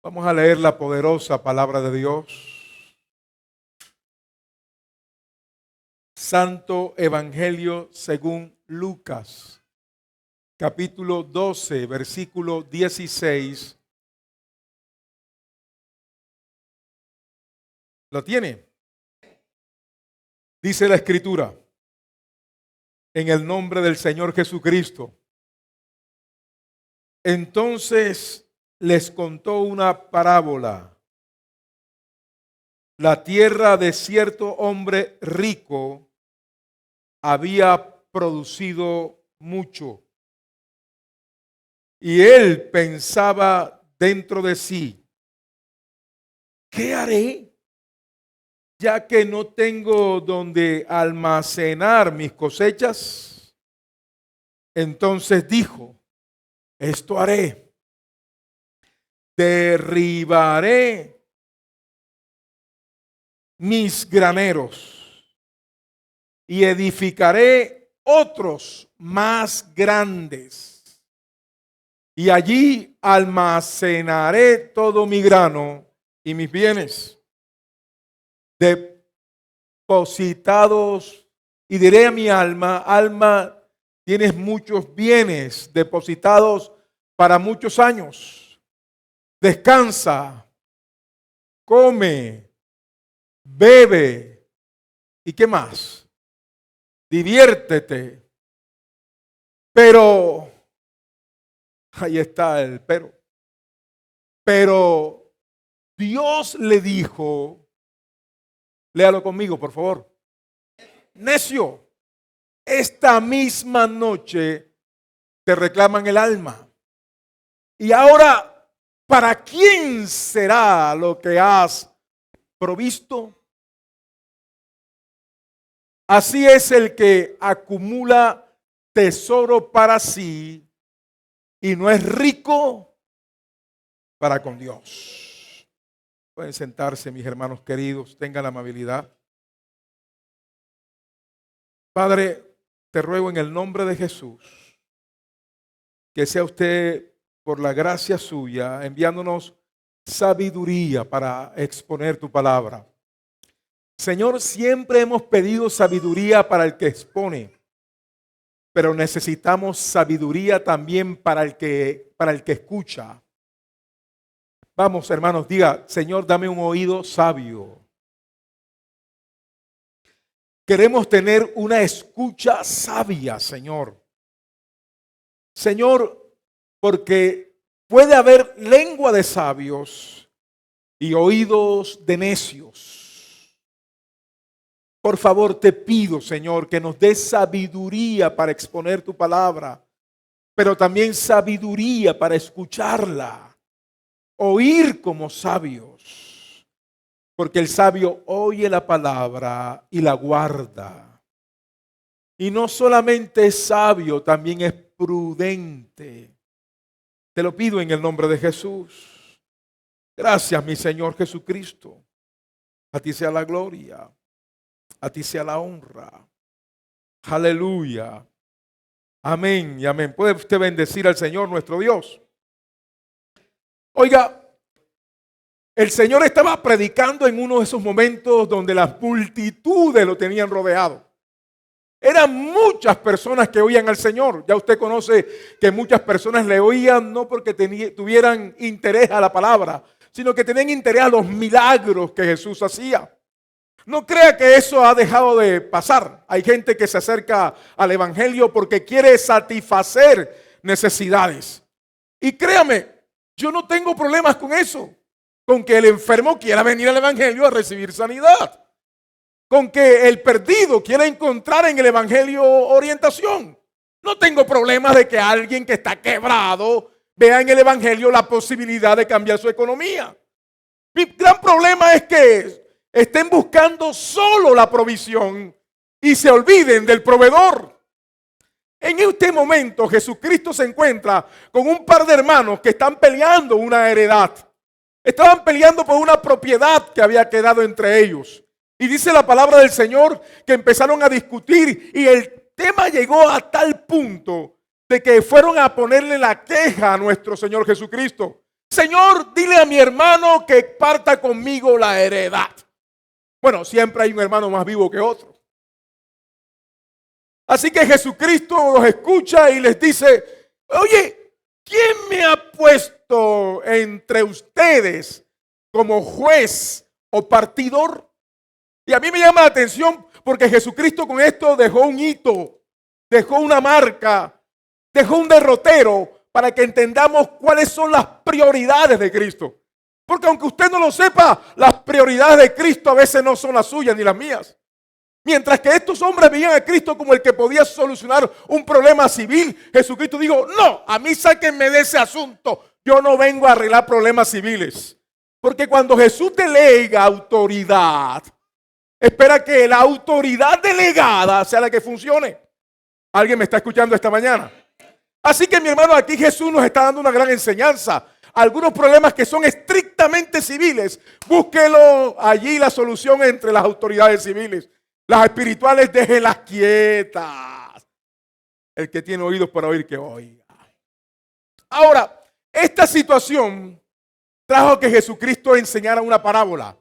Vamos a leer la poderosa palabra de Dios. Santo Evangelio según Lucas, capítulo 12, versículo 16. ¿Lo tiene? Dice la Escritura, en el nombre del Señor Jesucristo. Entonces les contó una parábola. La tierra de cierto hombre rico había producido mucho. Y él pensaba dentro de sí, ¿qué haré? Ya que no tengo donde almacenar mis cosechas. Entonces dijo, esto haré. Derribaré mis graneros y edificaré otros más grandes. Y allí almacenaré todo mi grano y mis bienes depositados. Y diré a mi alma, alma, tienes muchos bienes depositados para muchos años. Descansa, come, bebe, ¿y qué más? Diviértete. Pero, ahí está el pero. Pero Dios le dijo, léalo conmigo, por favor. Necio, esta misma noche te reclaman el alma. Y ahora, ¿para quién será lo que has provisto? Así es el que acumula tesoro para sí y no es rico para con Dios. Pueden sentarse, mis hermanos queridos, tengan la amabilidad. Padre, te ruego en el nombre de Jesús que sea usted, por la gracia suya, enviándonos sabiduría para exponer tu palabra. Señor, siempre hemos pedido sabiduría para el que expone, pero necesitamos sabiduría también para el que escucha. Vamos, hermanos, diga, Señor, dame un oído sabio. Queremos tener una escucha sabia, Señor. Señor, porque puede haber lengua de sabios y oídos de necios. Por favor, te pido, Señor, que nos des sabiduría para exponer tu palabra, pero también sabiduría para escucharla, oír como sabios, porque el sabio oye la palabra y la guarda. Y no solamente es sabio, también es prudente. Te lo pido en el nombre de Jesús. Gracias, mi Señor Jesucristo. A ti sea la gloria. A ti sea la honra. Aleluya. Amén y amén. ¿Puede usted bendecir al Señor nuestro Dios? Oiga, el Señor estaba predicando en uno de esos momentos donde las multitudes lo tenían rodeado. Eran muchas personas que oían al Señor. Ya usted conoce que muchas personas le oían no porque tuvieran interés a la palabra, sino que tenían interés a los milagros que Jesús hacía. No crea que eso ha dejado de pasar. Hay gente que se acerca al Evangelio porque quiere satisfacer necesidades. Y créame, yo no tengo problemas con eso. Con que el enfermo quiera venir al Evangelio a recibir sanidad. Con que el perdido quiera encontrar en el Evangelio orientación. No tengo problemas de que alguien que está quebrado vea en el Evangelio la posibilidad de cambiar su economía. Mi gran problema es que estén buscando solo la provisión y se olviden del proveedor. En este momento Jesucristo se encuentra con un par de hermanos que están peleando una heredad. Estaban peleando por una propiedad que había quedado entre ellos. Y dice la palabra del Señor que empezaron a discutir y el tema llegó a tal punto de que fueron a ponerle la queja a nuestro Señor Jesucristo. Señor, dile a mi hermano que parta conmigo la heredad. Bueno, siempre hay un hermano más vivo que otro. Así que Jesucristo los escucha y les dice, oye, ¿quién me ha puesto entre ustedes como juez o partidor? Y a mí me llama la atención porque Jesucristo con esto dejó un hito, dejó una marca, dejó un derrotero para que entendamos cuáles son las prioridades de Cristo. Porque aunque usted no lo sepa, las prioridades de Cristo a veces no son las suyas ni las mías. Mientras que estos hombres veían a Cristo como el que podía solucionar un problema civil, Jesucristo dijo, no, a mí sáquenme de ese asunto. Yo no vengo a arreglar problemas civiles. Porque cuando Jesús delega autoridad, espera que la autoridad delegada sea la que funcione. ¿Alguien me está escuchando esta mañana? Así que mi hermano, aquí Jesús nos está dando una gran enseñanza. Algunos problemas que son estrictamente civiles, búsquelo allí la solución entre las autoridades civiles. Las espirituales, déjenlas quietas. El que tiene oídos para oír, que oiga. Ahora, esta situación trajo que Jesucristo enseñara una parábola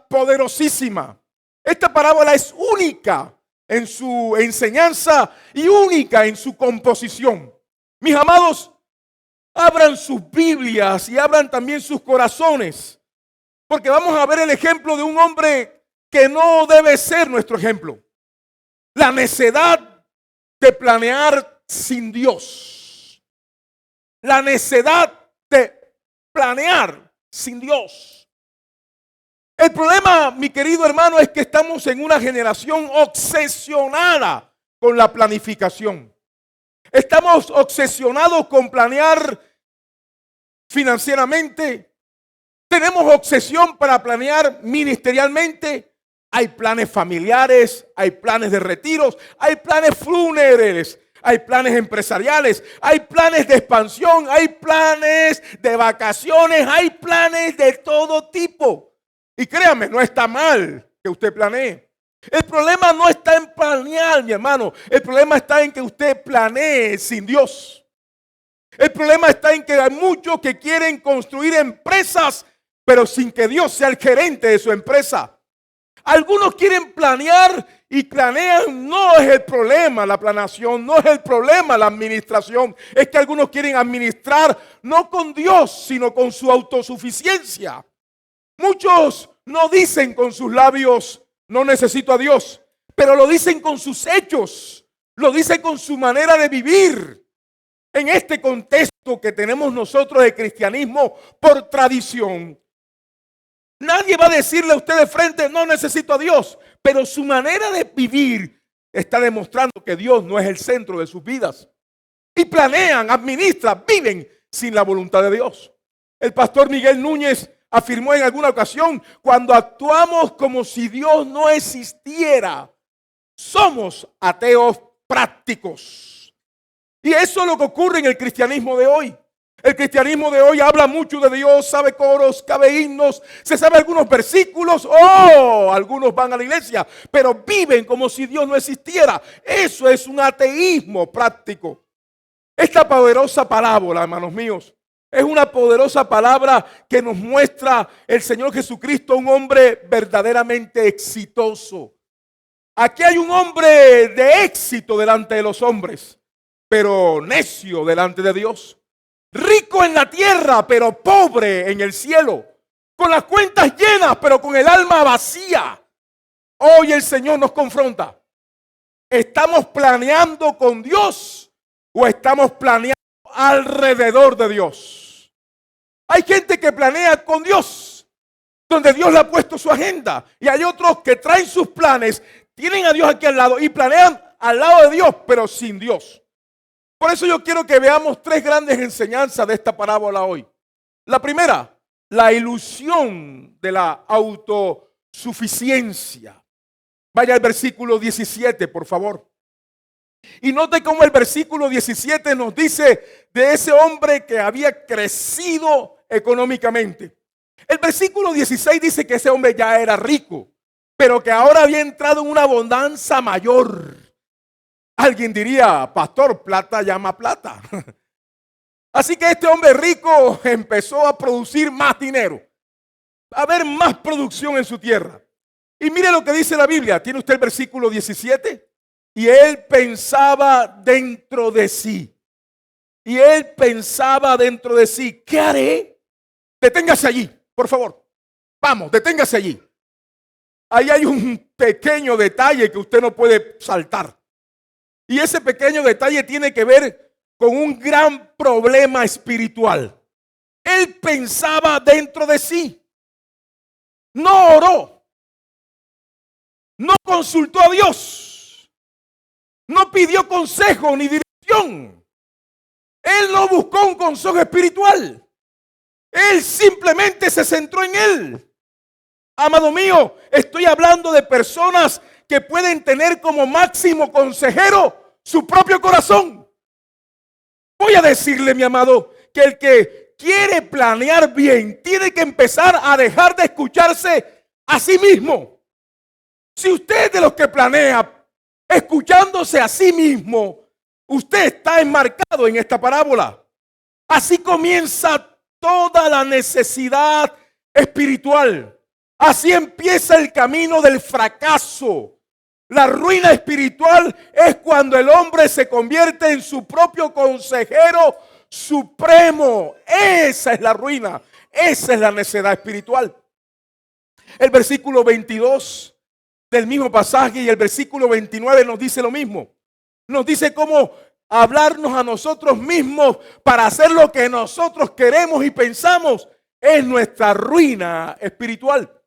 poderosísima. Esta parábola es única en su enseñanza y única en su composición. Mis amados, abran sus Biblias y abran también sus corazones, porque vamos a ver el ejemplo de un hombre que no debe ser nuestro ejemplo. La necedad de planear sin Dios. La necedad de planear sin Dios. El problema, mi querido hermano, es que estamos en una generación obsesionada con la planificación. Estamos obsesionados con planear financieramente. Tenemos obsesión para planear ministerialmente. Hay planes familiares, hay planes de retiros, hay planes fúnebres, hay planes empresariales, hay planes de expansión, hay planes de vacaciones, hay planes de todo tipo. Y créame, no está mal que usted planee. El problema no está en planear, mi hermano. El problema está en que usted planee sin Dios. El problema está en que hay muchos que quieren construir empresas, pero sin que Dios sea el gerente de su empresa. Algunos quieren planear y planean. No es el problema la planeación, no es el problema la administración. Es que algunos quieren administrar no con Dios, sino con su autosuficiencia. Muchos no dicen con sus labios, no necesito a Dios, pero lo dicen con sus hechos, lo dicen con su manera de vivir. En este contexto que tenemos nosotros de cristianismo por tradición, nadie va a decirle a usted de frente, no necesito a Dios, pero su manera de vivir está demostrando que Dios no es el centro de sus vidas. Y planean, administran, viven sin la voluntad de Dios. El pastor Miguel Núñez afirmó en alguna ocasión, cuando actuamos como si Dios no existiera, somos ateos prácticos. Y eso es lo que ocurre en el cristianismo de hoy. El cristianismo de hoy habla mucho de Dios, sabe coros, sabe himnos, se sabe algunos versículos, algunos van a la iglesia, pero viven como si Dios no existiera. Eso es un ateísmo práctico. Esta poderosa parábola, hermanos míos, es una poderosa palabra que nos muestra el Señor Jesucristo, un hombre verdaderamente exitoso. Aquí hay un hombre de éxito delante de los hombres, pero necio delante de Dios. Rico en la tierra, pero pobre en el cielo. Con las cuentas llenas, pero con el alma vacía. Hoy el Señor nos confronta. ¿Estamos planeando con Dios o estamos planeando alrededor de Dios? Hay gente que planea con Dios, donde Dios le ha puesto su agenda. Y hay otros que traen sus planes, tienen a Dios aquí al lado y planean al lado de Dios, pero sin Dios. Por eso yo quiero que veamos tres grandes enseñanzas de esta parábola hoy. La primera, la ilusión de la autosuficiencia. Vaya al versículo 17, por favor. Y note cómo el versículo 17 nos dice de ese hombre que había crecido económicamente. El versículo 16 dice que ese hombre ya era rico, pero que ahora había entrado en una abundancia mayor. Alguien diría, pastor, plata llama plata. Así que este hombre rico empezó a producir más dinero, a haber más producción en su tierra. Y mire lo que dice la Biblia. ¿Tiene usted el versículo 17? Y él pensaba dentro de sí. Y él pensaba dentro de sí, ¿qué haré? Deténgase allí, por favor. Vamos, deténgase allí. Ahí hay un pequeño detalle que usted no puede saltar. Y ese pequeño detalle tiene que ver con un gran problema espiritual. Él pensaba dentro de sí. No oró. No consultó a Dios. No pidió consejo ni dirección. Él no buscó un consejo espiritual. Él simplemente se centró en él. Amado mío, estoy hablando de personas que pueden tener como máximo consejero su propio corazón. Voy a decirle, mi amado, que el que quiere planear bien tiene que empezar a dejar de escucharse a sí mismo. Si usted es de los que planea escuchándose a sí mismo, usted está enmarcado en esta parábola. Así comienza toda la necesidad espiritual. Así empieza el camino del fracaso. La ruina espiritual es cuando el hombre se convierte en su propio consejero supremo. Esa es la ruina. Esa es la necedad espiritual. El versículo 22 del mismo pasaje y el versículo 29 nos dice lo mismo. Nos dice cómo hablarnos a nosotros mismos para hacer lo que nosotros queremos y pensamos es nuestra ruina espiritual.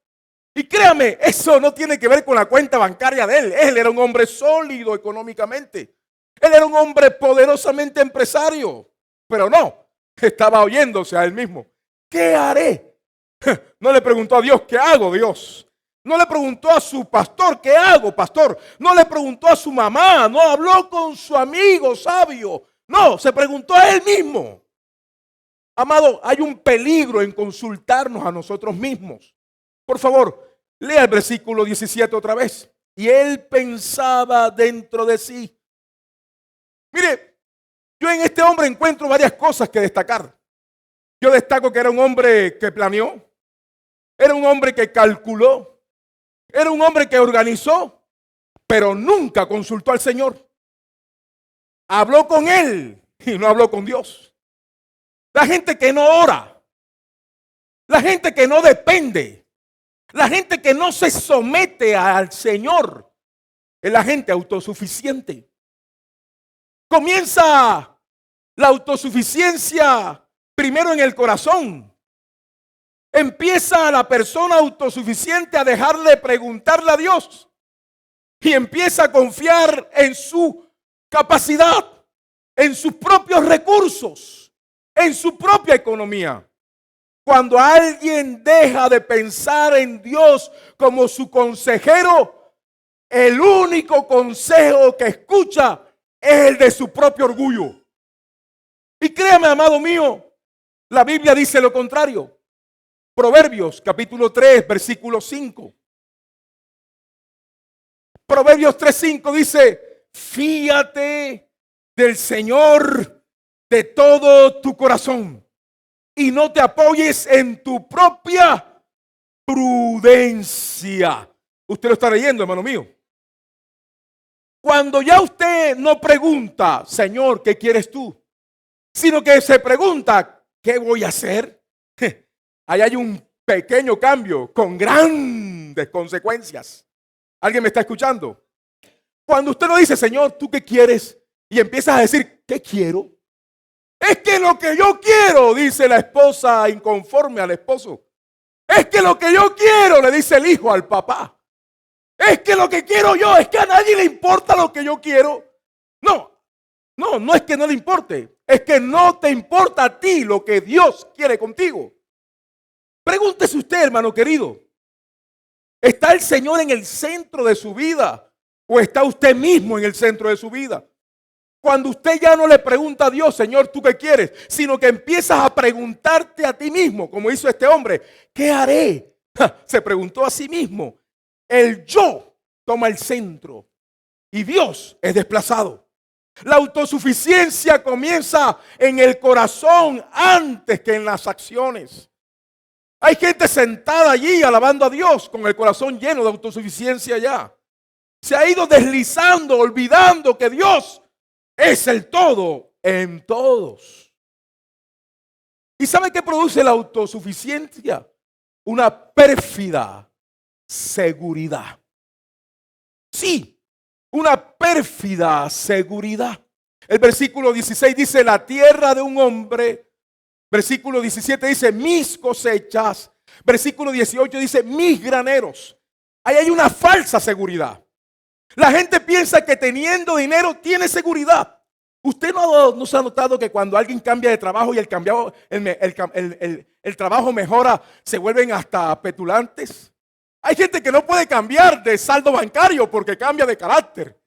Y créame, eso no tiene que ver con la cuenta bancaria de él. Él era un hombre sólido económicamente. Él era un hombre poderosamente empresario. Pero no, estaba oyéndose a él mismo. ¿Qué haré? No le preguntó a Dios, ¿qué hago, Dios? No le preguntó a su pastor, ¿qué hago, pastor? No le preguntó a su mamá, no habló con su amigo sabio. No, se preguntó a él mismo. Amado, hay un peligro en consultarnos a nosotros mismos. Por favor, lea el versículo 17 otra vez. Y él pensaba dentro de sí. Mire, yo en este hombre encuentro varias cosas que destacar. Yo destaco que era un hombre que planeó. Era un hombre que calculó. Era un hombre que organizó. Pero nunca consultó al Señor. Habló con él y no habló con Dios. La gente que no ora. La gente que no depende. La gente que no se somete al Señor es la gente autosuficiente. Comienza la autosuficiencia primero en el corazón. Empieza la persona autosuficiente a dejarle preguntarle a Dios y empieza a confiar en su capacidad, en sus propios recursos, en su propia economía. Cuando alguien deja de pensar en Dios como su consejero, el único consejo que escucha es el de su propio orgullo. Y créame, amado mío, la Biblia dice lo contrario. Proverbios capítulo 3, versículo 5. Proverbios 3:5 dice, fíate del Señor de todo tu corazón. Y no te apoyes en tu propia prudencia. Usted lo está leyendo, hermano mío. Cuando ya usted no pregunta, Señor, ¿qué quieres tú? Sino que se pregunta, ¿qué voy a hacer? Ahí hay un pequeño cambio con grandes consecuencias. ¿Alguien me está escuchando? Cuando usted no dice, Señor, ¿tú qué quieres? Y empiezas a decir, ¿qué quiero? Es que lo que yo quiero, dice la esposa inconforme al esposo. Es que lo que yo quiero, le dice el hijo al papá. Es que lo que quiero yo, es que a nadie le importa lo que yo quiero. No es que no le importe. Es que no te importa a ti lo que Dios quiere contigo. Pregúntese usted, hermano querido. ¿Está el Señor en el centro de su vida? ¿O está usted mismo en el centro de su vida? Cuando usted ya no le pregunta a Dios, Señor, ¿tú qué quieres? Sino que empiezas a preguntarte a ti mismo, como hizo este hombre, ¿qué haré? Se preguntó a sí mismo. El yo toma el centro y Dios es desplazado. La autosuficiencia comienza en el corazón antes que en las acciones. Hay gente sentada allí alabando a Dios con el corazón lleno de autosuficiencia ya. Se ha ido deslizando, olvidando que Dios es el todo en todos. ¿Y sabe qué produce la autosuficiencia? Una pérfida seguridad. Sí, una pérfida seguridad. El versículo 16 dice: la tierra de un hombre. Versículo 17 dice: mis cosechas. Versículo 18 dice: mis graneros. Ahí hay una falsa seguridad. La gente piensa que teniendo dinero tiene seguridad. ¿Usted no se ha notado que cuando alguien cambia de trabajo y el trabajo mejora, se vuelven hasta petulantes? Hay gente que no puede cambiar de saldo bancario porque cambia de carácter.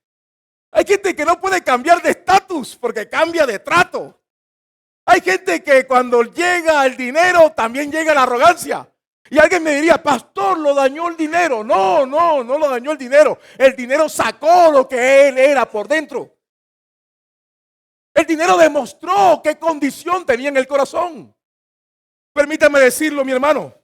Hay gente que no puede cambiar de estatus porque cambia de trato. Hay gente que cuando llega el dinero también llega la arrogancia. Y alguien me diría: pastor, lo dañó el dinero. No lo dañó el dinero. El dinero sacó lo que él era por dentro. El dinero demostró qué condición tenía en el corazón. Permítame decirlo, mi hermano.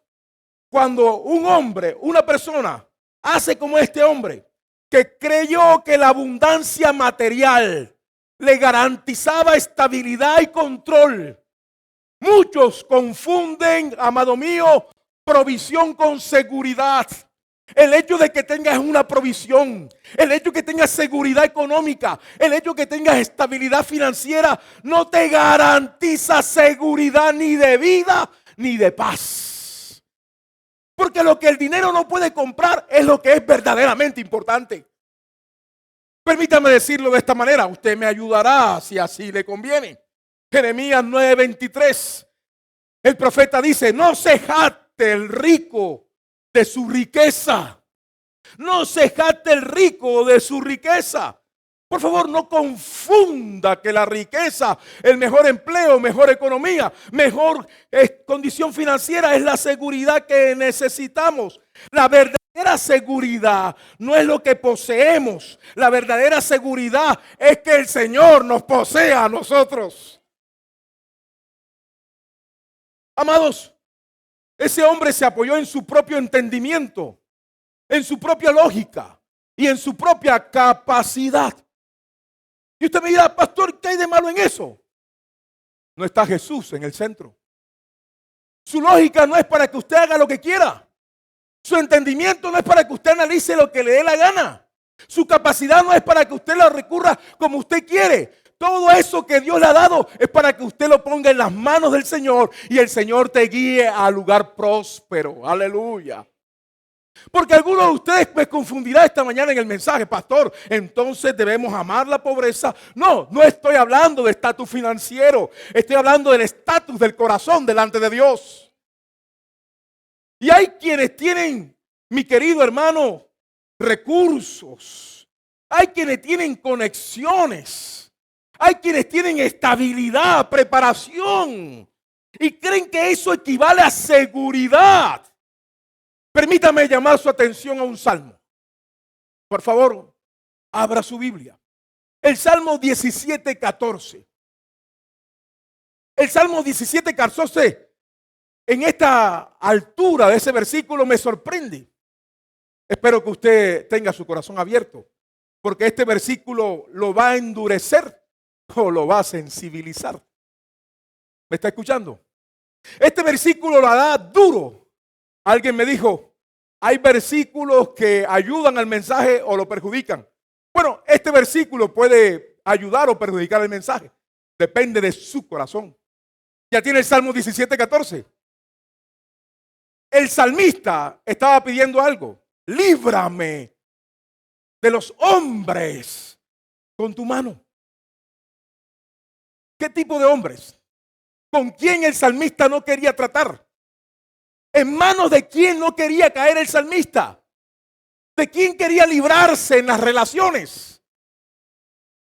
Cuando un hombre, una persona, hace como este hombre, que creyó que la abundancia material le garantizaba estabilidad y control. Muchos confunden, amado mío, provisión con seguridad. El hecho de que tengas una provisión, el hecho de que tengas seguridad económica, el hecho de que tengas estabilidad financiera, no te garantiza seguridad ni de vida ni de paz. Porque lo que el dinero no puede comprar es lo que es verdaderamente importante. Permítame decirlo de esta manera, usted me ayudará si así le conviene. Jeremías 9:23, el profeta dice: no se jacte el rico de su riqueza. No se jacte el rico de su riqueza. Por favor, no confunda que la riqueza, el mejor empleo, mejor economía, mejor condición financiera es la seguridad que necesitamos. La verdadera seguridad no es lo que poseemos. La verdadera seguridad es que el Señor nos posea a nosotros. Amados, ese hombre se apoyó en su propio entendimiento, en su propia lógica y en su propia capacidad. Y usted me dirá: pastor, ¿qué hay de malo en eso? No está Jesús en el centro. Su lógica no es para que usted haga lo que quiera. Su entendimiento no es para que usted analice lo que le dé la gana. Su capacidad no es para que usted la recurra como usted quiere. Todo eso que Dios le ha dado es para que usted lo ponga en las manos del Señor y el Señor te guíe al lugar próspero. Aleluya. Porque algunos de ustedes me confundirán esta mañana en el mensaje: pastor, entonces debemos amar la pobreza. No estoy hablando de estatus financiero. Estoy hablando del estatus del corazón delante de Dios. Y hay quienes tienen, mi querido hermano, recursos. Hay quienes tienen conexiones. Hay quienes tienen estabilidad, preparación. Y creen que eso equivale a seguridad. Permítame llamar su atención a un salmo. Por favor, abra su Biblia. El Salmo 17:14. El Salmo 17:14, en esta altura de ese versículo, me sorprende. Espero que usted tenga su corazón abierto, porque este versículo lo va a endurecer o lo va a sensibilizar. ¿Me está escuchando? Este versículo lo da duro. Alguien me dijo: hay versículos que ayudan al mensaje o lo perjudican. Bueno, este versículo puede ayudar o perjudicar el mensaje. Depende de su corazón. Ya tiene el Salmo 17:14. El salmista estaba pidiendo algo: líbrame de los hombres con tu mano. ¿Qué tipo de hombres? ¿Con quién el salmista no quería tratar? ¿En manos de quién no quería caer el salmista? ¿De quién quería librarse en las relaciones?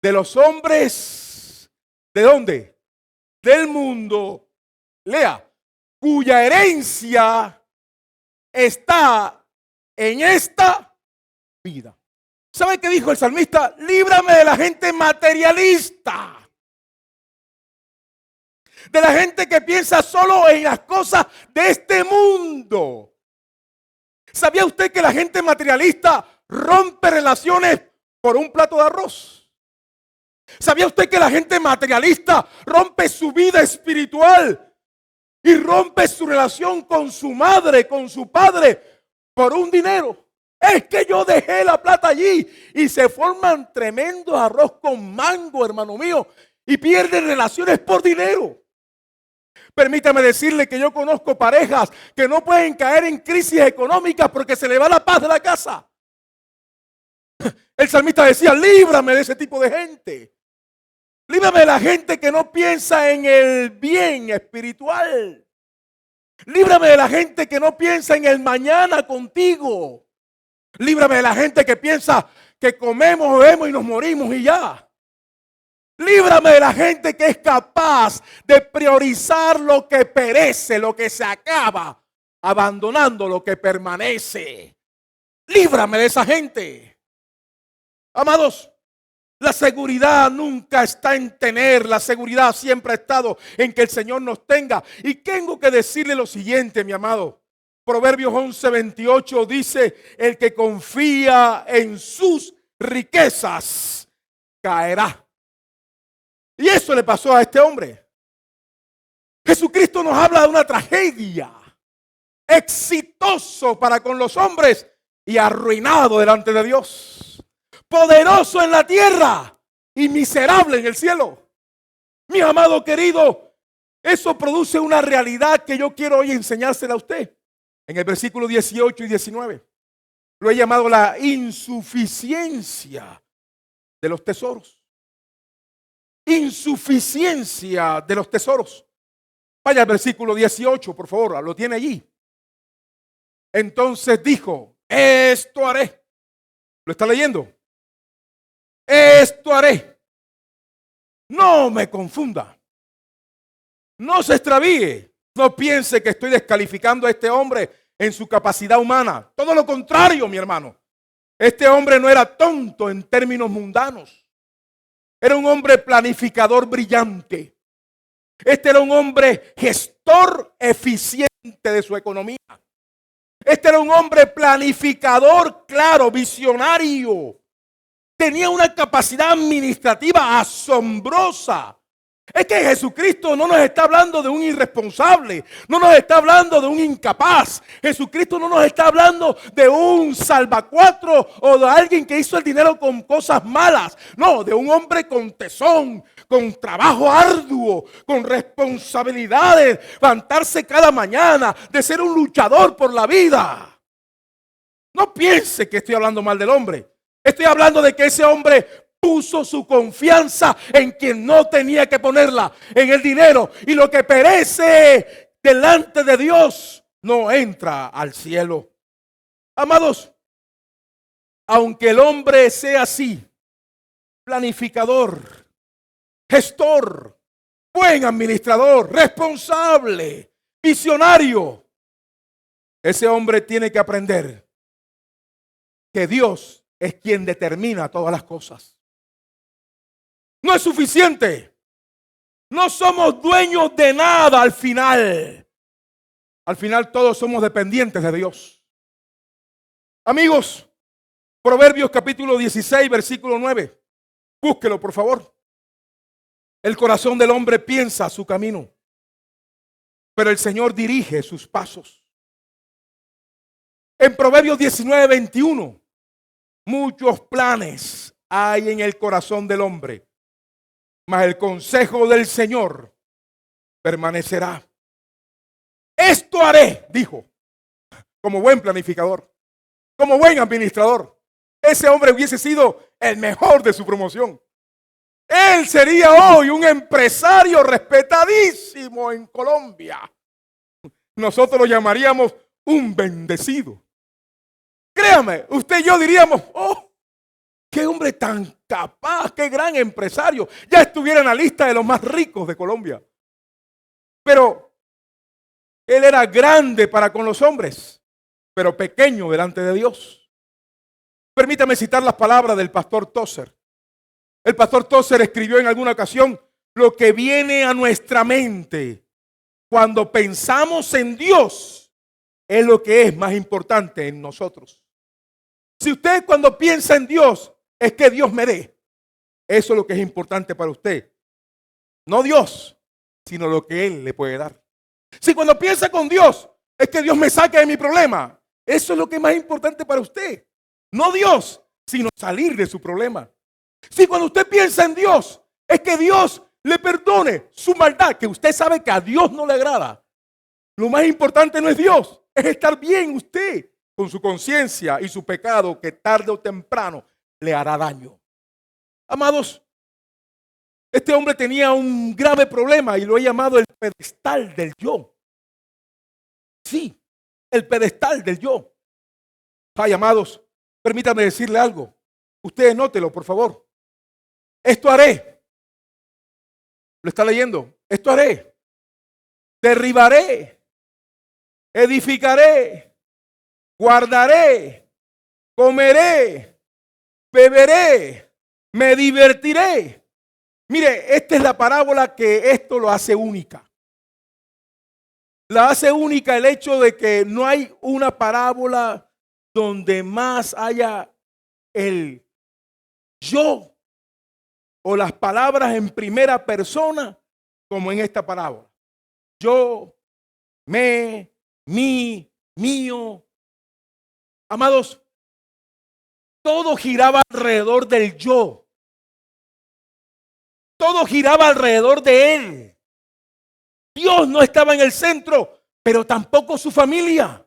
De los hombres. ¿De dónde? Del mundo. Lea: cuya herencia está en esta vida. ¿Sabe qué dijo el salmista? Líbrame de la gente materialista. De la gente que piensa solo en las cosas de este mundo. ¿Sabía usted que la gente materialista rompe relaciones por un plato de arroz? ¿Sabía usted que la gente materialista rompe su vida espiritual y rompe su relación con su madre, con su padre, por un dinero? Es que yo dejé la plata allí y se forman tremendos arroz con mango, hermano mío, y pierden relaciones por dinero. Permítame decirle que yo conozco parejas que no pueden caer en crisis económicas porque se le va la paz de la casa. El salmista decía, líbrame de ese tipo de gente. Líbrame de la gente que no piensa en el bien espiritual. Líbrame de la gente que no piensa en el mañana contigo. Líbrame de la gente que piensa que comemos, bebemos y nos morimos y ya. Líbrame de la gente que es capaz de priorizar lo que perece, lo que se acaba, abandonando lo que permanece. Líbrame de esa gente. Amados, la seguridad nunca está en tener, la seguridad siempre ha estado en que el Señor nos tenga. Y tengo que decirle lo siguiente, mi amado. Proverbios 11:28 dice, el que confía en sus riquezas caerá. Y eso le pasó a este hombre. Jesucristo nos habla de una tragedia. Exitoso para con los hombres y arruinado delante de Dios. Poderoso en la tierra y miserable en el cielo. Mi amado querido, eso produce una realidad que yo quiero hoy enseñársela a usted. En el versículo 18 y 19. Lo he llamado la insuficiencia de los tesoros. Insuficiencia de los tesoros. Vaya al versículo 18, por favor, lo tiene allí. Entonces dijo, esto haré. ¿Lo está leyendo? Esto haré. No me confunda. No se extravíe. No piense que estoy descalificando a este hombre en su capacidad humana. Todo lo contrario, mi hermano. Este hombre no era tonto en términos mundanos. Era un hombre planificador brillante. Este era un hombre gestor eficiente de su economía. Este era un hombre planificador, claro, visionario. Tenía una capacidad administrativa asombrosa. Es que Jesucristo no nos está hablando de un irresponsable, no nos está hablando de un incapaz. Jesucristo no nos está hablando de un salvacuatro o de alguien que hizo el dinero con cosas malas. No, de un hombre con tesón, con trabajo arduo, con responsabilidades, levantarse cada mañana, de ser un luchador por la vida. No piense que estoy hablando mal del hombre. Estoy hablando de que ese hombre puso su confianza en quien no tenía que ponerla, en el dinero. Y lo que perece delante de Dios no entra al cielo. Amados, aunque el hombre sea así, planificador, gestor, buen administrador, responsable, visionario, ese hombre tiene que aprender que Dios es quien determina todas las cosas. No es suficiente. No somos dueños de nada al final. Al final todos somos dependientes de Dios. Amigos, Proverbios capítulo 16, versículo 9. Búsquelo, por favor. El corazón del hombre piensa su camino, pero el Señor dirige sus pasos. En Proverbios 19, 21, muchos planes hay en el corazón del hombre, mas el consejo del Señor permanecerá. Esto haré, dijo, como buen planificador, como buen administrador. Ese hombre hubiese sido el mejor de su promoción. Él sería hoy un empresario respetadísimo en Colombia. Nosotros lo llamaríamos un bendecido. Créame, usted y yo diríamos, oh, qué hombre tan capaz, qué gran empresario. Ya estuviera en la lista de los más ricos de Colombia. Pero él era grande para con los hombres, pero pequeño delante de Dios. Permítame citar las palabras del pastor Tozer. El pastor Tozer escribió en alguna ocasión: lo que viene a nuestra mente cuando pensamos en Dios es lo que es más importante en nosotros. Si usted cuando piensa en Dios es que Dios me dé, eso es lo que es importante para usted. No Dios, sino lo que Él le puede dar. Si cuando piensa con Dios es que Dios me saque de mi problema, eso es lo que es más importante para usted. No Dios, sino salir de su problema. Si cuando usted piensa en Dios es que Dios le perdone su maldad, que usted sabe que a Dios no le agrada, lo más importante no es Dios, es estar bien usted con su conciencia y su pecado, que tarde o temprano le hará daño. Amados, este hombre tenía un grave problema y lo he llamado el pedestal del yo. Sí, el pedestal del yo. Ay, amados, permítame decirle algo. Ustedes nótelo, por favor. Esto haré. ¿Lo está leyendo? Esto haré. Derribaré. Edificaré. Guardaré. Comeré. Beberé. Me divertiré. Mire, esta es la parábola que esto lo hace única. La hace única el hecho de que no hay una parábola donde más haya el yo o las palabras en primera persona como en esta parábola. Yo, me, mi, mío. Amados, todo giraba alrededor del yo. Todo giraba alrededor de él. Dios no estaba en el centro, pero tampoco su familia.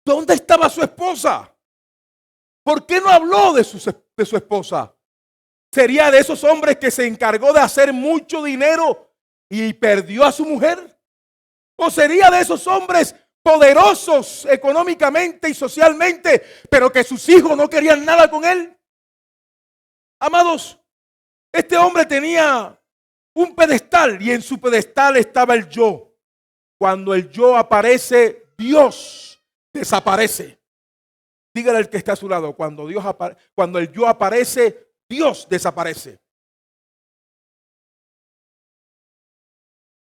¿Dónde estaba su esposa? ¿Por qué no habló de su esposa? ¿Sería de esos hombres que se encargó de hacer mucho dinero y perdió a su mujer? ¿O sería de esos hombres poderosos económicamente y socialmente, pero que sus hijos no querían nada con él? Amados, este hombre tenía un pedestal y en su pedestal estaba el yo. Cuando el yo aparece, Dios desaparece. Dígale al que está a su lado, cuando el yo aparece, Dios desaparece.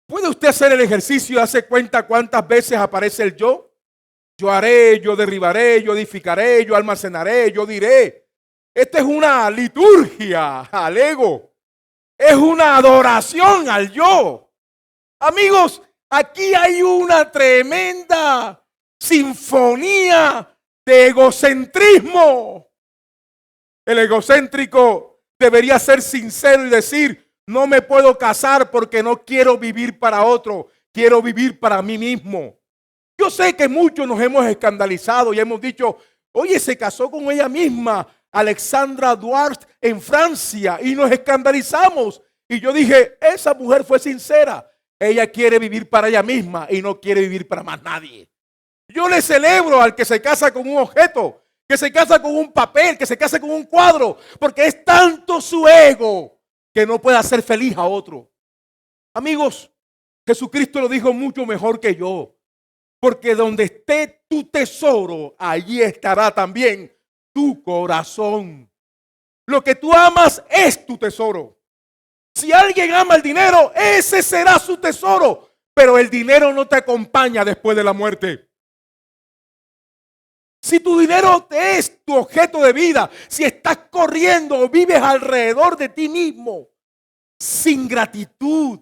¿Puede usted hacer el ejercicio y darse cuenta cuántas veces aparece el yo? Yo haré, yo derribaré, yo edificaré, yo almacenaré, yo diré. Esta es una liturgia al ego. Es una adoración al yo. Amigos, aquí hay una tremenda sinfonía de egocentrismo. El egocéntrico debería ser sincero y decir: no me puedo casar porque no quiero vivir para otro, quiero vivir para mí mismo. Yo sé que muchos nos hemos escandalizado y hemos dicho: oye, se casó con ella misma, Alexandra Duarte, en Francia, y nos escandalizamos. Y yo dije: esa mujer fue sincera. Ella quiere vivir para ella misma y no quiere vivir para más nadie. Yo le celebro al que se casa con un objeto, que se casa con un papel, que se casa con un cuadro, porque es tanto su ego que no puede hacer feliz a otro. Amigos, Jesucristo lo dijo mucho mejor que yo. Porque donde esté tu tesoro, allí estará también tu corazón. Lo que tú amas es tu tesoro. Si alguien ama el dinero, ese será su tesoro. Pero el dinero no te acompaña después de la muerte. Si tu dinero es tu objeto de vida, si estás corriendo o vives alrededor de ti mismo, sin gratitud,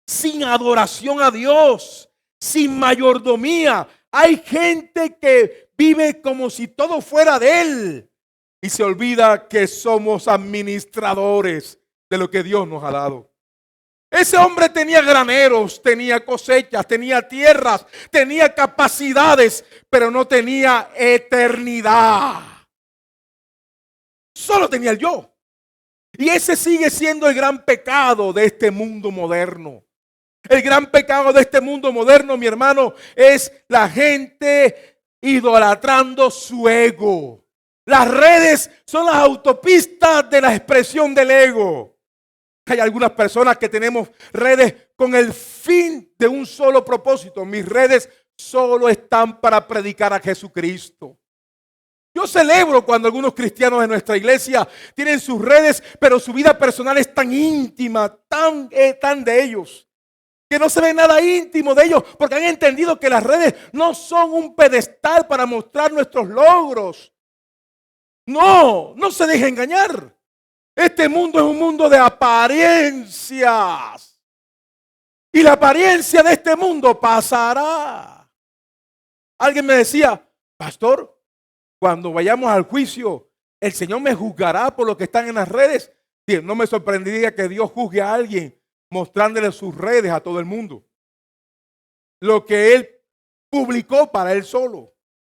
sin adoración a Dios, sin mayordomía, hay gente que vive como si todo fuera de él y se olvida que somos administradores de lo que Dios nos ha dado. Ese hombre tenía graneros, tenía cosechas, tenía tierras, tenía capacidades, pero no tenía eternidad. Solo tenía el yo. Y ese sigue siendo el gran pecado de este mundo moderno. El gran pecado de este mundo moderno, mi hermano, es la gente idolatrando su ego. Las redes son las autopistas de la expresión del ego. Hay algunas personas que tenemos redes con el fin de un solo propósito. Mis redes solo están para predicar a Jesucristo. Yo celebro cuando algunos cristianos de nuestra iglesia tienen sus redes, pero su vida personal es tan íntima, tan de ellos, que no se ve nada íntimo de ellos, porque han entendido que las redes no son un pedestal para mostrar nuestros logros. No, no se deje engañar. Este mundo es un mundo de apariencias. Y la apariencia de este mundo pasará. Alguien me decía, pastor, cuando vayamos al juicio, ¿el Señor me juzgará por lo que están en las redes? Bien, no me sorprendería que Dios juzgue a alguien mostrándole sus redes a todo el mundo. Lo que Él publicó para Él solo.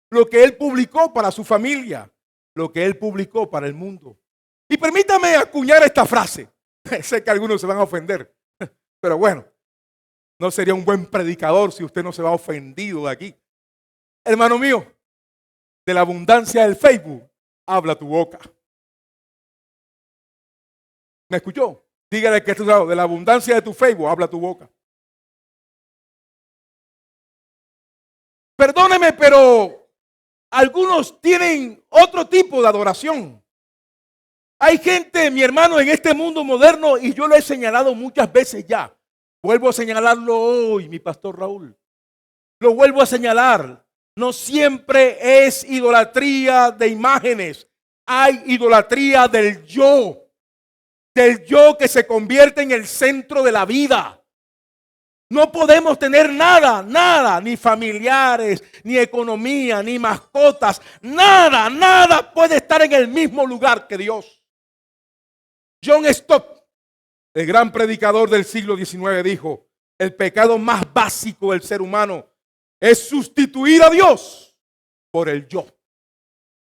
Lo que Él publicó para su familia. Lo que Él publicó para el mundo. Y permítame acuñar esta frase. Sé que algunos se van a ofender, pero bueno, no sería un buen predicador si usted no se va ofendido de aquí. Hermano mío, de la abundancia del Facebook, habla tu boca. ¿Me escuchó? Dígale que de la abundancia de tu Facebook, habla tu boca. Perdóneme, pero algunos tienen otro tipo de adoración. Hay gente, mi hermano, en este mundo moderno, y yo lo he señalado muchas veces ya. Vuelvo a señalarlo hoy, mi pastor Raúl. Lo vuelvo a señalar. No siempre es idolatría de imágenes. Hay idolatría del yo. Del yo que se convierte en el centro de la vida. No podemos tener nada, ni familiares, ni economía, ni mascotas. Nada puede estar en el mismo lugar que Dios. John Stott, el gran predicador del siglo XIX, dijo, el pecado más básico del ser humano es sustituir a Dios por el yo.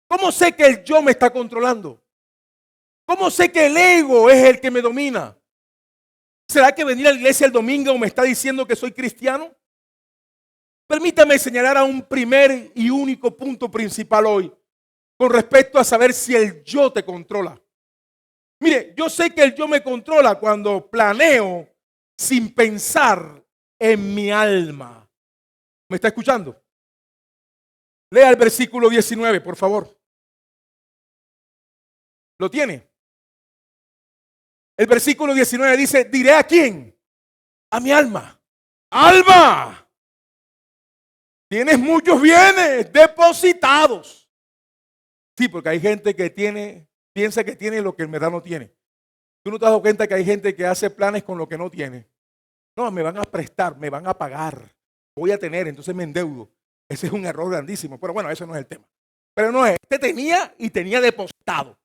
¿Cómo sé que el yo me está controlando? ¿Cómo sé que el ego es el que me domina? ¿Será que venir a la iglesia el domingo me está diciendo que soy cristiano? Permítame señalar a un primer y único punto principal hoy con respecto a saber si el yo te controla. Mire, yo sé que el yo me controla cuando planeo sin pensar en mi alma. ¿Me está escuchando? Lea el versículo 19, por favor. ¿Lo tiene? El versículo 19 dice, diré a quién, a mi alma. Alma, tienes muchos bienes depositados. Sí, porque hay gente que piensa que tiene lo que en verdad no tiene. ¿Tú no te has dado cuenta que hay gente que hace planes con lo que no tiene? No, me van a prestar, me van a pagar, voy a tener, entonces me endeudo. Ese es un error grandísimo, pero bueno, ese no es el tema. Pero no es, este tenía y tenía depositado.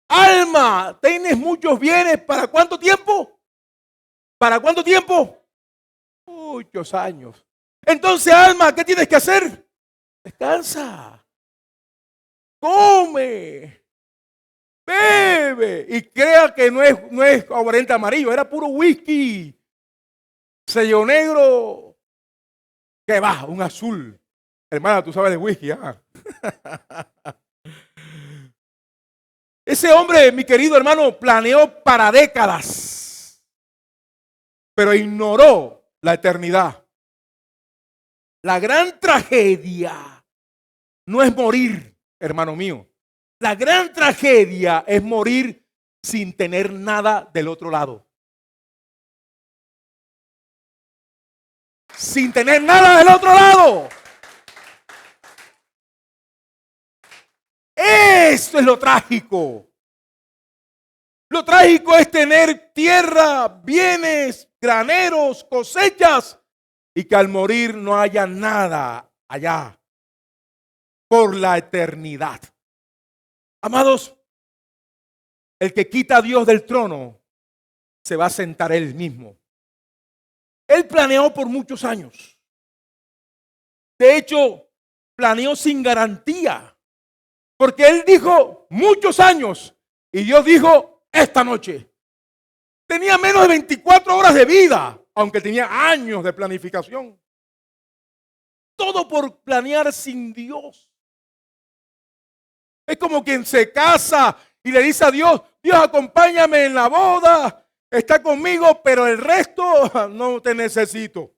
Alma, tienes muchos bienes, ¿para cuánto tiempo? ¿Para cuánto tiempo? Muchos años. Entonces, alma, ¿qué tienes que hacer? Descansa. Come. Bebe. Y crea que no es aguardiente amarillo, era puro whisky. Sello negro. ¿Qué va? Un azul. Hermana, tú sabes de whisky, ¿ah? Ese hombre, mi querido hermano, planeó para décadas, pero ignoró la eternidad. La gran tragedia no es morir, hermano mío. La gran tragedia es morir sin tener nada del otro lado. Sin tener nada del otro lado. Esto es lo trágico. Lo trágico es tener tierra, bienes, graneros, cosechas y que al morir no haya nada allá por la eternidad. Amados, el que quita a Dios del trono se va a sentar él mismo. Él planeó por muchos años. De hecho, planeó sin garantía. Porque él dijo muchos años y Dios dijo esta noche. Tenía menos de 24 horas de vida, aunque tenía años de planificación. Todo por planear sin Dios. Es como quien se casa y le dice a Dios, Dios, acompáñame en la boda, está conmigo, pero el resto no te necesito.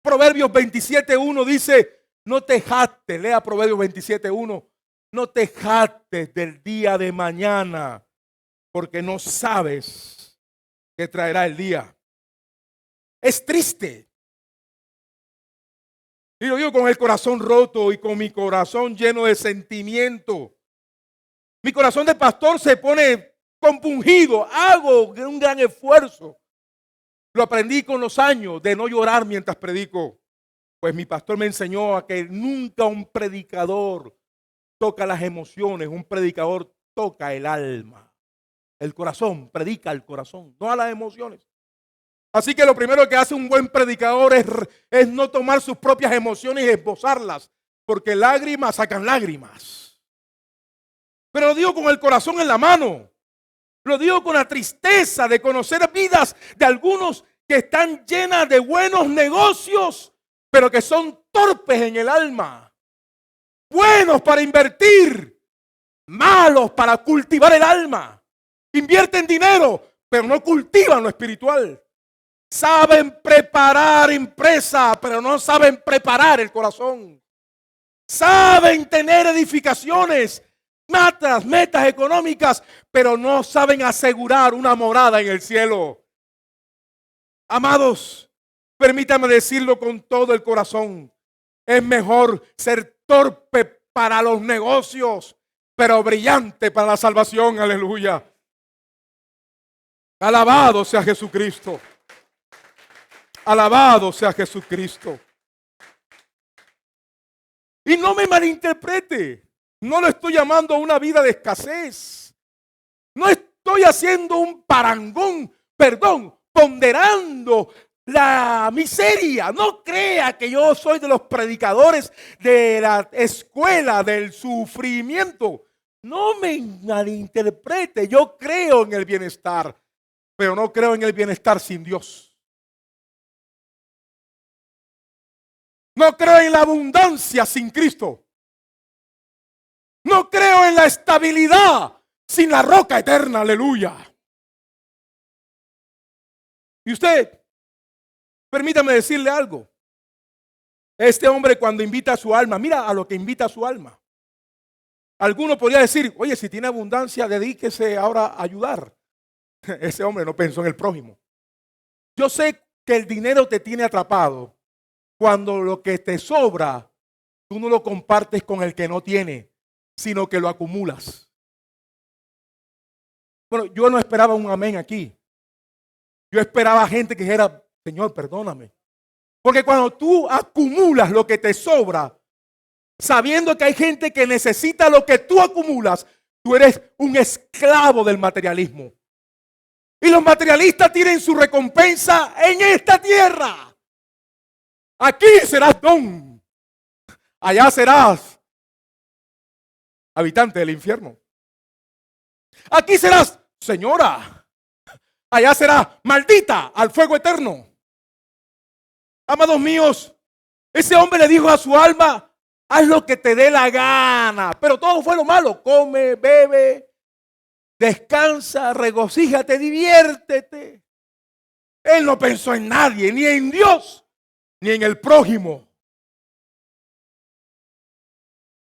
Proverbios 27:1 dice, No te jactes, lea Proverbios 27:1. No te jactes del día de mañana, porque no sabes qué traerá el día. Es triste. Y lo digo con el corazón roto y con mi corazón lleno de sentimiento. Mi corazón de pastor se pone compungido. Hago un gran esfuerzo. Lo aprendí con los años de no llorar mientras predico. Pues mi pastor me enseñó a que nunca un predicador toca las emociones. Un predicador toca el alma. El corazón, predica el corazón, no a las emociones. Así que lo primero que hace un buen predicador es no tomar sus propias emociones y esbozarlas, porque lágrimas sacan lágrimas. Pero lo digo con el corazón en la mano. Lo digo con la tristeza de conocer vidas de algunos que están llenas de buenos negocios, pero que son torpes en el alma. Buenos para invertir, malos para cultivar el alma. Invierten dinero, pero no cultivan lo espiritual. Saben preparar empresa, pero no saben preparar el corazón. Saben tener edificaciones, metas económicas, pero no saben asegurar una morada en el cielo. Amados, permítame decirlo con todo el corazón. Es mejor ser torpe para los negocios, pero brillante para la salvación. Aleluya. Alabado sea Jesucristo. Alabado sea Jesucristo. Y no me malinterprete. No lo estoy llamando a una vida de escasez. No estoy haciendo un parangón, ponderando la miseria. No crea que yo soy de los predicadores de la escuela del sufrimiento. No me malinterprete. Yo creo en el bienestar, pero no creo en el bienestar sin Dios. No creo en la abundancia sin Cristo. No creo en la estabilidad sin la roca eterna. Aleluya. Y usted, permítame decirle algo. Este hombre cuando invita a su alma, mira a lo que invita a su alma. Alguno podría decir, oye, si tiene abundancia, dedíquese ahora a ayudar. Ese hombre no pensó en el prójimo. Yo sé que el dinero te tiene atrapado cuando lo que te sobra, tú no lo compartes con el que no tiene, sino que lo acumulas. Bueno, yo no esperaba un amén aquí. Yo esperaba gente que dijera, Señor, perdóname. Porque cuando tú acumulas lo que te sobra, sabiendo que hay gente que necesita lo que tú acumulas, tú eres un esclavo del materialismo. Y los materialistas tienen su recompensa en esta tierra. Aquí serás don. Allá serás habitante del infierno. Aquí serás señora. Allá serás maldita al fuego eterno. Amados míos, ese hombre le dijo a su alma, haz lo que te dé la gana. Pero todo fue lo malo. Come, bebe, descansa, regocíjate, diviértete. Él no pensó en nadie, ni en Dios, ni en el prójimo.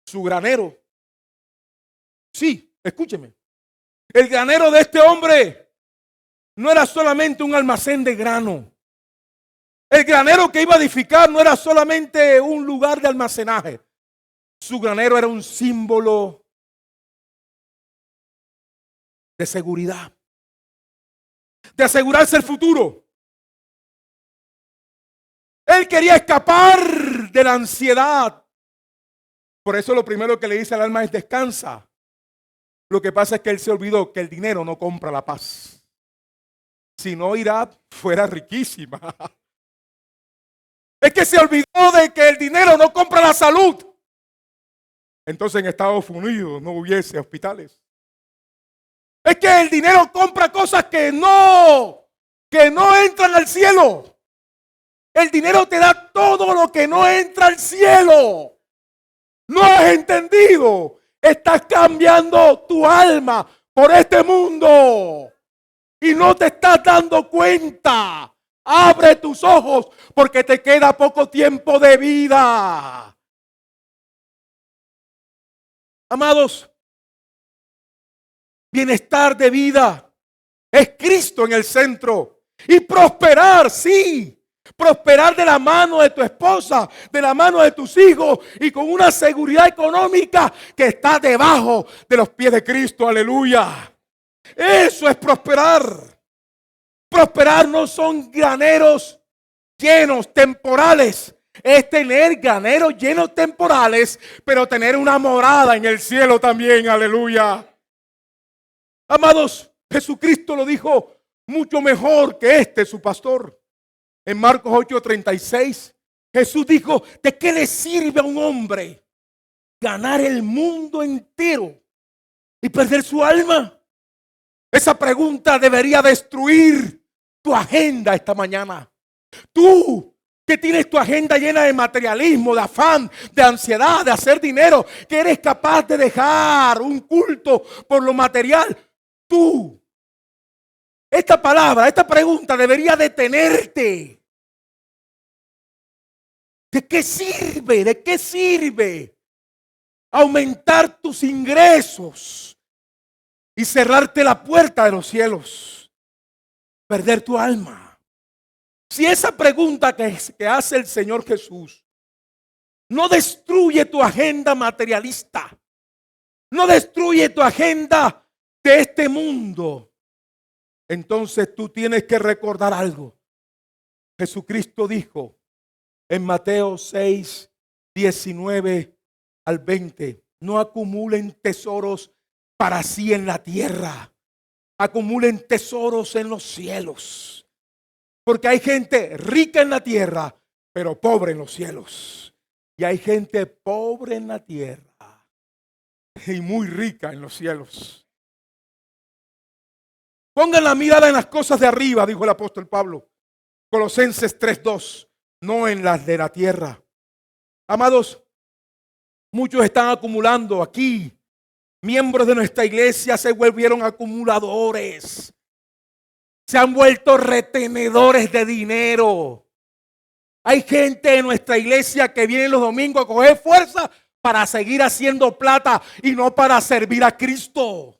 Su granero. Sí, escúcheme. El granero de este hombre no era solamente un almacén de grano. El granero que iba a edificar no era solamente un lugar de almacenaje. Su granero era un símbolo de seguridad, de asegurarse el futuro. Él quería escapar de la ansiedad. Por eso lo primero que le dice al alma es descansa. Lo que pasa es que él se olvidó que el dinero no compra la paz. Si no, Irak fuera riquísima. Es que se olvidó de que el dinero no compra la salud. Entonces en Estados Unidos no hubiese hospitales. Es que el dinero compra cosas que no entran al cielo. El dinero te da todo lo que no entra al cielo. No has entendido. Estás cambiando tu alma por este mundo. Y no te estás dando cuenta. Abre tus ojos porque te queda poco tiempo de vida. Amados, bienestar de vida es Cristo en el centro. Y prosperar, sí. Prosperar de la mano de tu esposa, de la mano de tus hijos y con una seguridad económica que está debajo de los pies de Cristo. Aleluya. Eso es prosperar. Prosperar no son graneros llenos temporales. Es tener graneros llenos temporales, pero tener una morada en el cielo también. Aleluya. Amados, Jesucristo lo dijo mucho mejor que su pastor. En Marcos 8:36, Jesús dijo, ¿de qué le sirve a un hombre ganar el mundo entero y perder su alma? Esa pregunta debería destruir tu agenda esta mañana. Tú que tienes tu agenda llena de materialismo, de afán, de ansiedad, de hacer dinero, que eres capaz de dejar un culto por lo material. Tú, esta pregunta debería detenerte. ¿De qué sirve? ¿De qué sirve aumentar tus ingresos y cerrarte la puerta de los cielos? Perder tu alma. Si esa pregunta que hace el Señor Jesús no destruye tu agenda materialista, no destruye tu agenda de este mundo, entonces tú tienes que recordar algo. Jesucristo dijo en Mateo 6:19-20, no acumulen tesoros para sí en la tierra, acumulen tesoros en los cielos. Porque hay gente rica en la tierra, pero pobre en los cielos. Y hay gente pobre en la tierra y muy rica en los cielos. Pongan la mirada en las cosas de arriba, dijo el apóstol Pablo. Colosenses 3:2, no en las de la tierra. Amados, muchos están acumulando aquí. Miembros de nuestra iglesia se volvieron acumuladores. Se han vuelto retenedores de dinero. Hay gente en nuestra iglesia que viene los domingos a coger fuerza para seguir haciendo plata y no para servir a Cristo.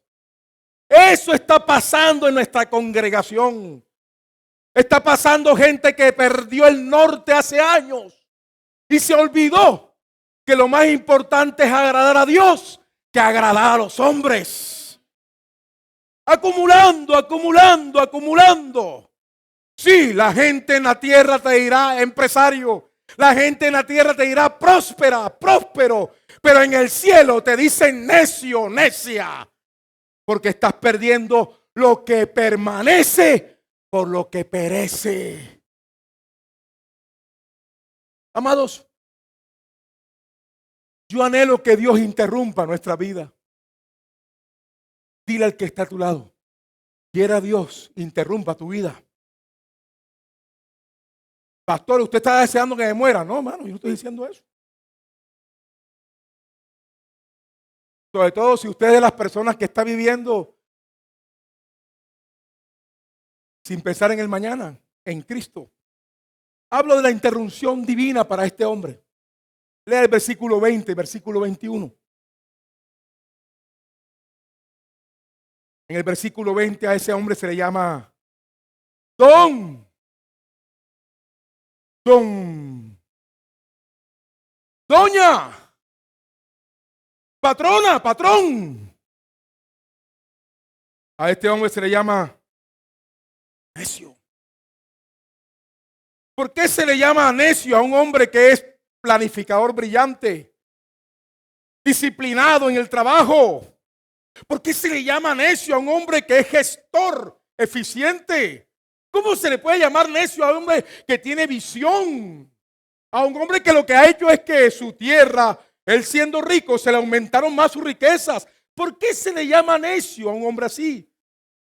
Eso está pasando en nuestra congregación. Está pasando gente que perdió el norte hace años y se olvidó que lo más importante es agradar a Dios que agradar a los hombres. Acumulando, acumulando, acumulando. Sí, la gente en la tierra te dirá empresario. La gente en la tierra te dirá próspera, próspero. Pero en el cielo te dicen necio, necia. Porque estás perdiendo lo que permanece por lo que perece. Amados, yo anhelo que Dios interrumpa nuestra vida. Dile al que está a tu lado, quiera Dios interrumpa tu vida. Pastor, usted está deseando que me muera. No, hermano, yo no estoy diciendo eso. Sobre todo si usted es de las personas que está viviendo sin pensar en el mañana, en Cristo. Hablo de la interrupción divina para este hombre. Lea el versículo 20, versículo 21. En el versículo 20 a ese hombre se le llama Don. Doña. Patrona, patrón. A este hombre se le llama necio. ¿Por qué se le llama necio a un hombre que es planificador brillante, disciplinado en el trabajo? ¿Por qué se le llama necio a un hombre que es gestor eficiente? ¿Cómo se le puede llamar necio a un hombre que tiene visión? A un hombre que lo que ha hecho es que su tierra, él siendo rico, se le aumentaron más sus riquezas. ¿Por qué se le llama necio a un hombre así?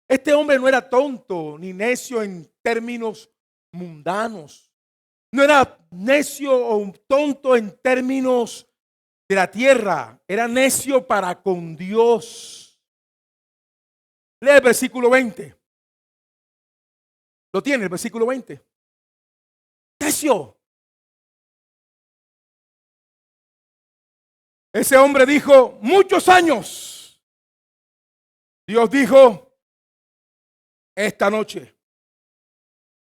Este hombre no era tonto ni necio en términos mundanos. No era necio o tonto en términos de la tierra. Era necio para con Dios. Lee el versículo 20. ¿Lo tiene el versículo 20? Necio. Ese hombre dijo, muchos años. Dios dijo, esta noche.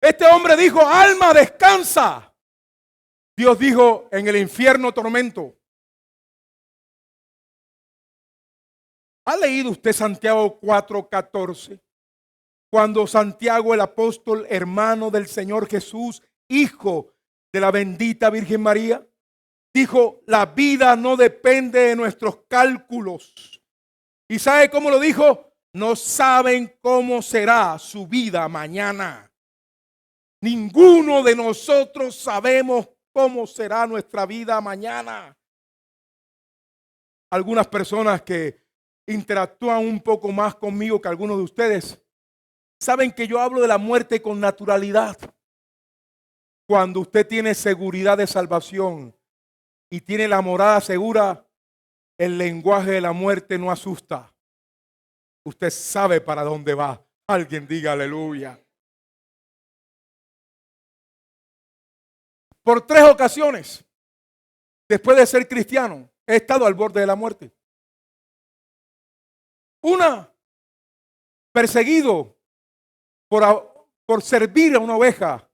Este hombre dijo, alma, descansa. Dios dijo, en el infierno tormento. ¿Ha leído usted Santiago 4:14? Cuando Santiago, el apóstol, hermano del Señor Jesús, hijo de la bendita Virgen María, dijo, la vida no depende de nuestros cálculos. ¿Y sabe cómo lo dijo? No saben cómo será su vida mañana. Ninguno de nosotros sabemos cómo será nuestra vida mañana. Algunas personas que interactúan un poco más conmigo que algunos de ustedes saben que yo hablo de la muerte con naturalidad. Cuando usted tiene seguridad de salvación y tiene la morada segura, el lenguaje de la muerte no asusta. Usted sabe para dónde va. Alguien diga aleluya. Por 3 ocasiones, después de ser cristiano, he estado al borde de la muerte. Una, perseguido por servir a una oveja.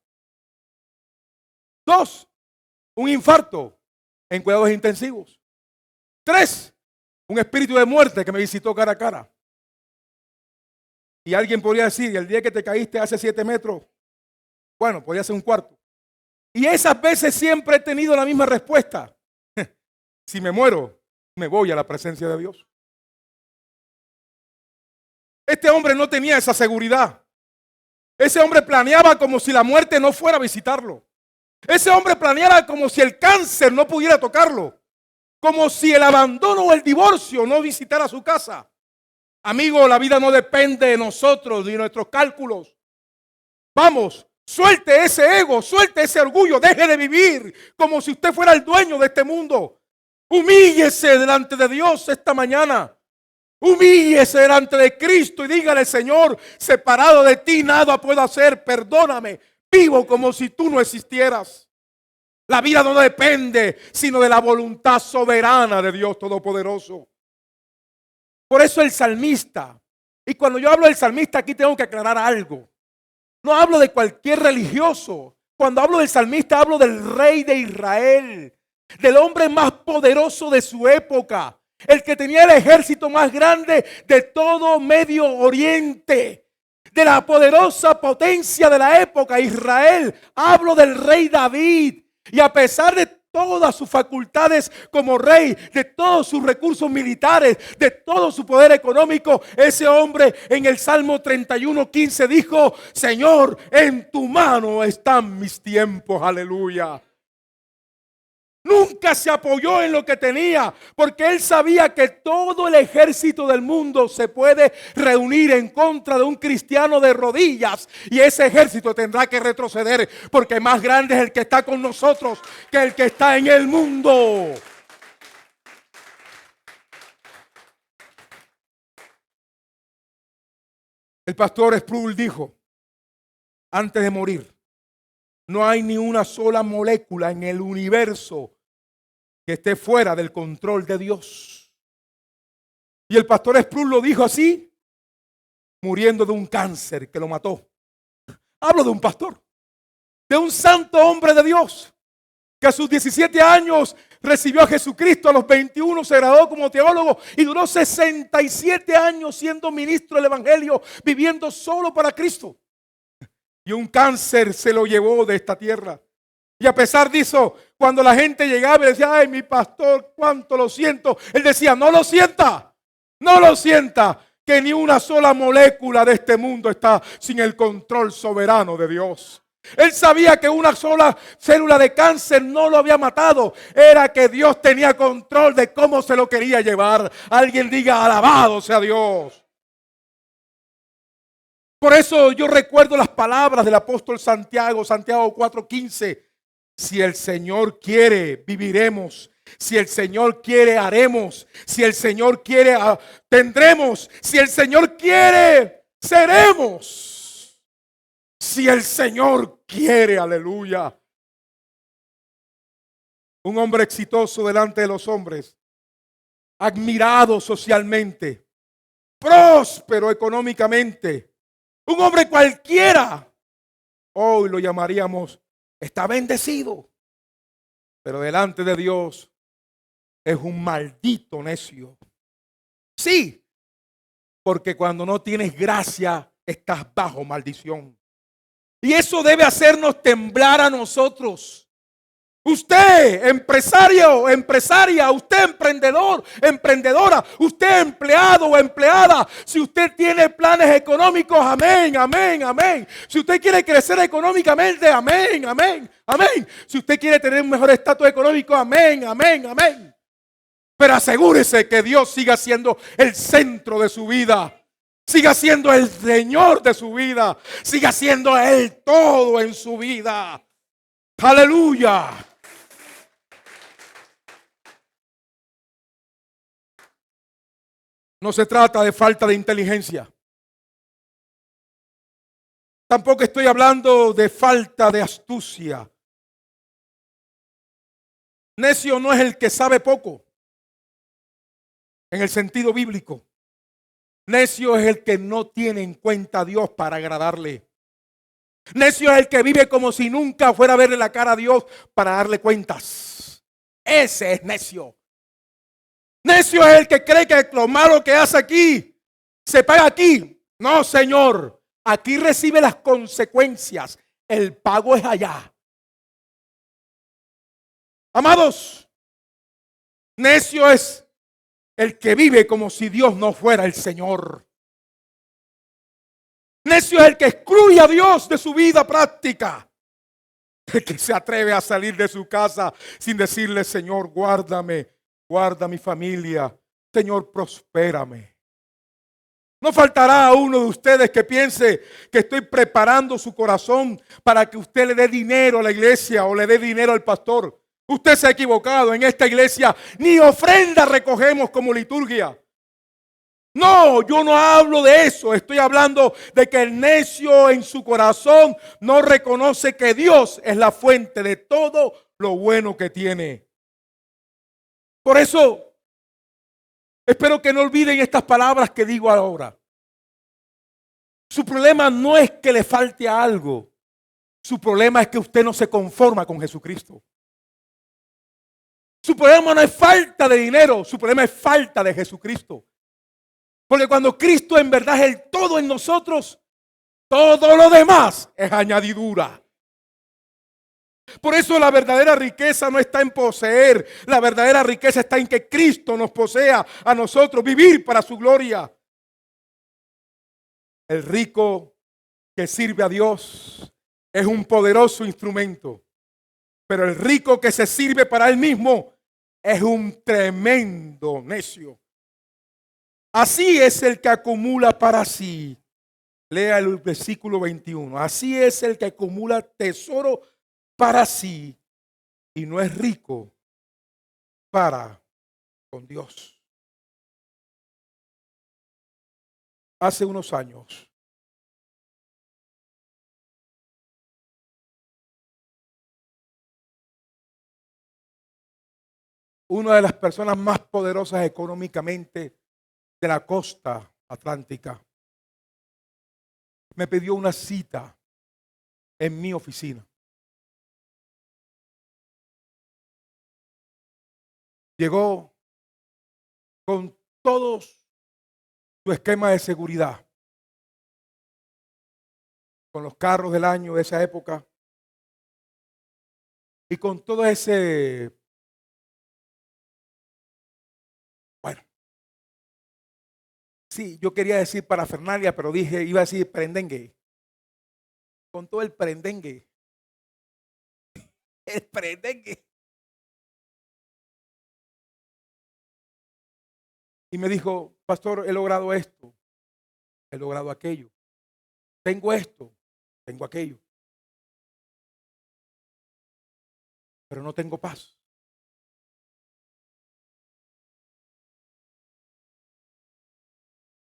2, un infarto en cuidados intensivos. 3, un espíritu de muerte que me visitó cara a cara. Y alguien podría decir, el día que te caíste hace 7 metros, bueno, podría ser un cuarto. Y esas veces siempre he tenido la misma respuesta. Si me muero, me voy a la presencia de Dios. Este hombre no tenía esa seguridad. Ese hombre planeaba como si la muerte no fuera a visitarlo. Ese hombre planeaba como si el cáncer no pudiera tocarlo. Como si el abandono o el divorcio no visitara su casa. Amigo, la vida no depende de nosotros ni de nuestros cálculos. Vamos, suelte ese ego, suelte ese orgullo, deje de vivir como si usted fuera el dueño de este mundo. Humíllese delante de Dios esta mañana. Humíllese delante de Cristo y dígale, Señor, separado de ti nada puedo hacer, perdóname. Vivo como si tú no existieras. La vida no depende sino de la voluntad soberana de Dios Todopoderoso. Por eso el salmista, y cuando yo hablo del salmista aquí tengo que aclarar algo. No hablo de cualquier religioso. Cuando hablo del salmista hablo del rey de Israel, del hombre más poderoso de su época, el que tenía el ejército más grande de todo Medio Oriente, de la poderosa potencia de la época, Israel. Hablo del rey David. Y a pesar de todas sus facultades como rey, de todos sus recursos militares, de todo su poder económico, ese hombre en el Salmo 31:15 dijo, Señor, en tu mano están mis tiempos, aleluya. Nunca se apoyó en lo que tenía, porque él sabía que todo el ejército del mundo se puede reunir en contra de un cristiano de rodillas, y ese ejército tendrá que retroceder, porque más grande es el que está con nosotros que el que está en el mundo. El pastor Sproul dijo, antes de morir, no hay ni una sola molécula en el universo que esté fuera del control de Dios. Y el pastor Sproul lo dijo así, muriendo de un cáncer que lo mató. Hablo de un pastor, de un santo hombre de Dios, que a sus 17 años recibió a Jesucristo, a los 21 se graduó como teólogo y duró 67 años siendo ministro del evangelio, viviendo solo para Cristo. Y un cáncer se lo llevó de esta tierra. Y a pesar de eso, cuando la gente llegaba y decía, ay, mi pastor, cuánto lo siento, él decía, no lo sienta, no lo sienta, que ni una sola molécula de este mundo está sin el control soberano de Dios. Él sabía que una sola célula de cáncer no lo había matado, era que Dios tenía control de cómo se lo quería llevar. Alguien diga, alabado sea Dios. Por eso yo recuerdo las palabras del apóstol Santiago, Santiago 4:15. Si el Señor quiere, viviremos. Si el Señor quiere, haremos. Si el Señor quiere, tendremos. Si el Señor quiere, seremos. Si el Señor quiere, aleluya. Un hombre exitoso delante de los hombres admirado socialmente, próspero económicamente, un hombre cualquiera, hoy lo llamaríamos, está bendecido, pero delante de Dios es un maldito necio. Sí, porque cuando no tienes gracia, estás bajo maldición. Y eso debe hacernos temblar a nosotros. Usted, empresario, empresaria, usted emprendedor, emprendedora, usted empleado o empleada, si usted tiene planes económicos, amén, amén, amén. Si usted quiere crecer económicamente, amén, amén, amén. Si usted quiere tener un mejor estatus económico, amén, amén, amén. Pero asegúrese que Dios siga siendo el centro de su vida. Siga siendo el Señor de su vida. Siga siendo el todo en su vida. Aleluya. No se trata de falta de inteligencia. Tampoco estoy hablando de falta de astucia. Necio no es el que sabe poco, en el sentido bíblico. Necio es el que no tiene en cuenta a Dios para agradarle. Necio es el que vive como si nunca fuera a verle la cara a Dios para darle cuentas. Ese es necio. Necio es el que cree que lo malo que hace aquí se paga aquí. No, Señor. Aquí recibe las consecuencias. El pago es allá. Amados, necio es el que vive como si Dios no fuera el Señor. Necio es el que excluye a Dios de su vida práctica. El que se atreve a salir de su casa sin decirle, Señor, guárdame, guarda mi familia. Señor, prospérame. No faltará a uno de ustedes que piense que estoy preparando su corazón para que usted le dé dinero a la iglesia o le dé dinero al pastor. Usted se ha equivocado. En esta iglesia ni ofrenda recogemos como liturgia. No, yo no hablo de eso. Estoy hablando de que el necio en su corazón no reconoce que Dios es la fuente de todo lo bueno que tiene. Por eso, espero que no olviden estas palabras que digo ahora. Su problema no es que le falte algo. Su problema es que usted no se conforma con Jesucristo. Su problema no es falta de dinero. Su problema es falta de Jesucristo. Porque cuando Cristo en verdad es el todo en nosotros, todo lo demás es añadidura. Por eso la verdadera riqueza no está en poseer. La verdadera riqueza está en que Cristo nos posea a nosotros, vivir para su gloria. El rico que sirve a Dios es un poderoso instrumento. Pero el rico que se sirve para él mismo es un tremendo necio. Así es el que acumula para sí. Lea el versículo 21. Así es el que acumula tesoro para sí y no es rico para con Dios. Hace unos años, una de las personas más poderosas económicamente de la costa atlántica me pidió una cita en mi oficina. Llegó con todos su esquema de seguridad, con los carros del año de esa época y con todo ese, bueno, sí, yo quería decir parafernalia, pero iba a decir prendengue. Con todo el prendengue. El prendengue. Y me dijo, pastor, he logrado esto, he logrado aquello. Tengo esto, tengo aquello. Pero no tengo paz.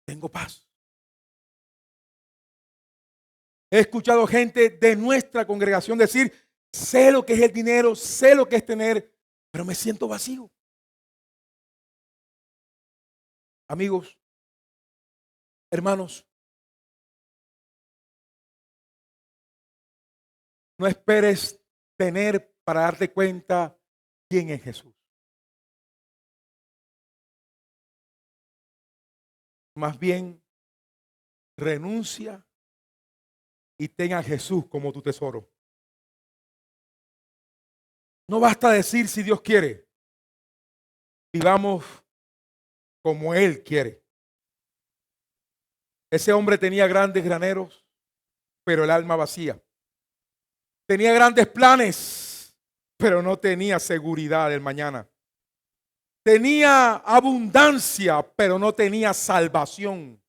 Tengo paz. He escuchado gente de nuestra congregación decir, sé lo que es el dinero, sé lo que es tener, pero me siento vacío. Amigos, hermanos, no esperes tener para darte cuenta quién es Jesús. Más bien, renuncia y ten a Jesús como tu tesoro. No basta decir si Dios quiere. Vivamos como Él quiere. Ese hombre tenía grandes graneros, pero el alma vacía. Tenía grandes planes, pero no tenía seguridad del mañana. Tenía abundancia, pero no tenía salvación.